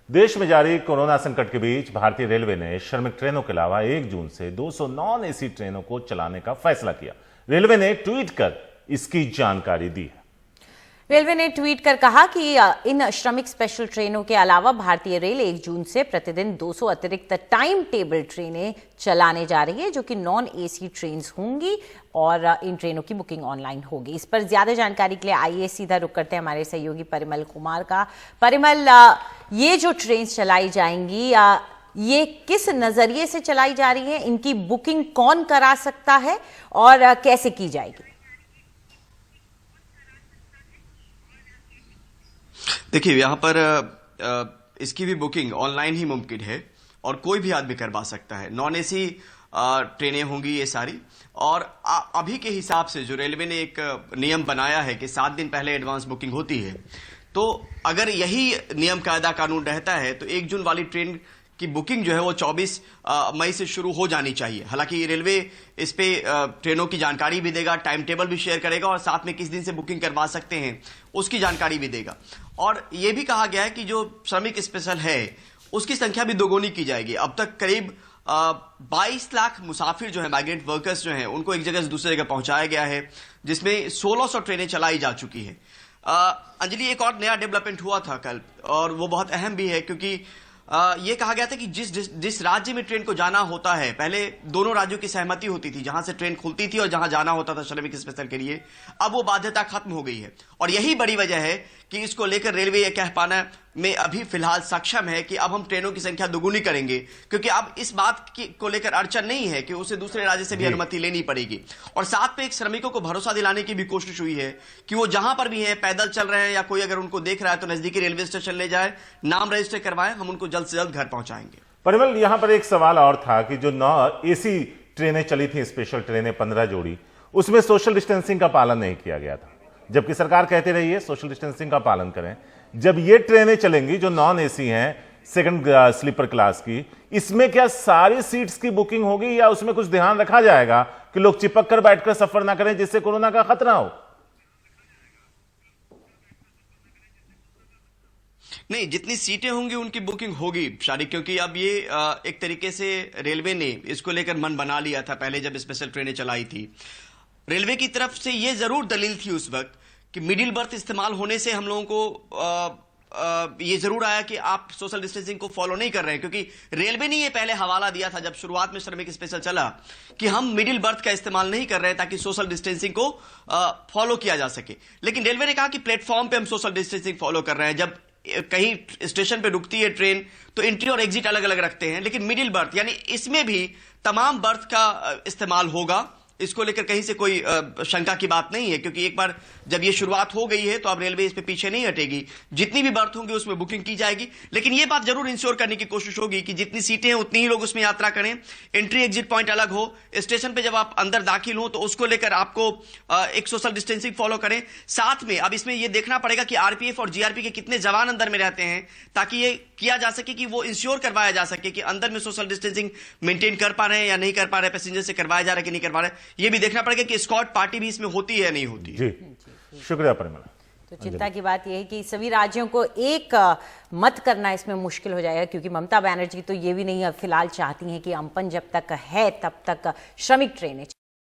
देश में जारी कोरोना संकट के बीच भारतीय रेलवे ने श्रमिक ट्रेनों के अलावा 1 जून से 200 नॉन एसी ट्रेनों को चलाने का फैसला किया। रेलवे ने ट्वीट कर इसकी जानकारी दी है। रेलवे ने ट्वीट कर कहा कि इन श्रमिक स्पेशल ट्रेनों के अलावा भारतीय रेल 1 जून से प्रतिदिन 200 अतिरिक्त टाइम टेबल ट्रेनें चलाने जा रही है, जो कि नॉन एसी ट्रेन होंगी और इन ट्रेनों की बुकिंग ऑनलाइन होगी। इस पर ज्यादा जानकारी के लिए आइए सीधा रुक करते हैं हमारे सहयोगी परिमल कुमार का। परिमल, ये जो ट्रेन चलाई जाएंगी ये किस नजरिए से चलाई जा रही है, इनकी बुकिंग कौन करा सकता है और कैसे की जाएगी? देखिए, यहाँ पर इसकी भी बुकिंग ऑनलाइन ही मुमकिन है और कोई भी आदमी करवा सकता है। नॉन एसी ट्रेनें होंगी ये सारी, और अभी के हिसाब से जो रेलवे ने एक नियम बनाया है कि 7 दिन पहले एडवांस बुकिंग होती है, तो अगर यही नियम कायदा कानून रहता है तो 1 जून वाली ट्रेन की बुकिंग जो है वो 24 मई से शुरू हो जानी चाहिए। हालांकि रेलवे इस पे ट्रेनों की जानकारी भी देगा, टाइम टेबल भी शेयर करेगा और साथ में किस दिन से बुकिंग करवा सकते हैं उसकी जानकारी भी देगा। और यह भी कहा गया है कि जो श्रमिक स्पेशल है उसकी संख्या भी दोगुनी की जाएगी। अब तक करीब 22 लाख मुसाफिर जो है, माइग्रेंट वर्कर्स जो हैं, उनको एक जगह से दूसरी जगह पहुंचाया गया है, जिसमें 1600 ट्रेनें चलाई जा चुकी है। अंजलि, एक और नया डेवलपमेंट हुआ था कल और वो बहुत अहम भी है, क्योंकि ये कहा गया था कि जिस राज्य में ट्रेन को जाना होता है, पहले दोनों राज्यों की सहमति होती थी जहां से ट्रेन खुलती थी और जहां जाना होता था श्रमिक स्पेशल के लिए, अब वो बाध्यता खत्म हो गई है। और यही बड़ी वजह है कि इसको लेकर रेलवे ये कह पाना में अभी फिलहाल सक्षम है कि अब हम ट्रेनों की संख्या दोगुनी करेंगे, क्योंकि अब इस बात को लेकर अड़चन नहीं है कि उसे दूसरे राज्य से भी अनुमति लेनी पड़ेगी। और साथ में एक श्रमिकों को भरोसा दिलाने की भी कोशिश हुई है कि वो जहां पर भी हैं, पैदल चल रहे हैं या कोई अगर उनको देख रहा है तो नजदीकी रेलवे स्टेशन ले जाए, नाम रजिस्टर करवाएं, हम उनको जल्द से जल्द घर पहुंचाएंगे। परिमल, यहां पर एक सवाल और था कि जो एसी ट्रेनें चली थी, स्पेशल ट्रेनें 15 जोड़ी, उसमें सोशल डिस्टेंसिंग का पालन नहीं किया गया था, जबकि सरकार कहती रही है सोशल डिस्टेंसिंग का पालन करें। जब ये ट्रेनें चलेंगी जो नॉन एसी हैं, सेकंड स्लीपर क्लास की, इसमें क्या सारी सीट्स की बुकिंग होगी या उसमें कुछ ध्यान रखा जाएगा कि लोग चिपक कर बैठकर सफर ना करें जिससे कोरोना का खतरा हो? नहीं, जितनी सीटें होंगी उनकी बुकिंग होगी शादी, क्योंकि अब ये एक तरीके से रेलवे ने इसको लेकर मन बना लिया था। पहले जब स्पेशल ट्रेनें चलाई थी, रेलवे की तरफ से ये जरूर दलील थी उस वक्त कि मिडिल बर्थ इस्तेमाल होने से हम लोगों को ये जरूर आया कि आप सोशल डिस्टेंसिंग को फॉलो नहीं कर रहे हैं, क्योंकि रेलवे ने ये पहले हवाला दिया था जब शुरुआत में श्रमिक स्पेशल चला कि हम मिडिल बर्थ का इस्तेमाल नहीं कर रहे हैं ताकि सोशल डिस्टेंसिंग को फॉलो किया जा सके। लेकिन रेलवे ने कहा कि प्लेटफॉर्म पे हम सोशल डिस्टेंसिंग फॉलो कर रहे हैं। जब कहीं स्टेशन पे रुकती है ट्रेन तो एंट्री और एग्जिट अलग अलग रखते हैं, लेकिन मिडिल बर्थ यानी इसमें भी तमाम बर्थ का इस्तेमाल होगा। इसको लेकर कहीं से कोई शंका की बात नहीं है, क्योंकि एक बार जब ये शुरुआत हो गई है तो अब रेलवे इस पे पीछे नहीं हटेगी। जितनी भी बर्थ होंगी उसमें बुकिंग की जाएगी, लेकिन ये बात जरूर इंश्योर करने की कोशिश होगी कि जितनी सीटें हैं उतनी ही लोग उसमें यात्रा करें, एंट्री एग्जिट पॉइंट अलग हो, स्टेशन पे जब आप अंदर दाखिल हो तो उसको लेकर आपको एक सोशल डिस्टेंसिंग फॉलो करें। साथ में अब इसमें यह देखना पड़ेगा कि आरपीएफ और जीआरपी के कितने जवान अंदर में रहते हैं, ताकि ये किया जा सके कि वो इंश्योर करवाया जा सके कि अंदर में सोशल डिस्टेंसिंग मेंटेन कर पा रहे हैं या नहीं कर पा रहे हैं, पैसेंजर से करवाया जा रहा है कि नहीं करवा रहे हैं, ये भी देखना पड़ेगा कि स्कॉट पार्टी भी इसमें होती है या नहीं होती है। जी, शुक्रिया परिमल। तो चिंता की बात यह है कि सभी राज्यों को एक मत करना इसमें मुश्किल हो जाएगा, क्योंकि ममता बनर्जी तो ये भी नहीं फिलहाल चाहती हैं कि अम्पन जब तक है तब तक श्रमिक ट्रेनें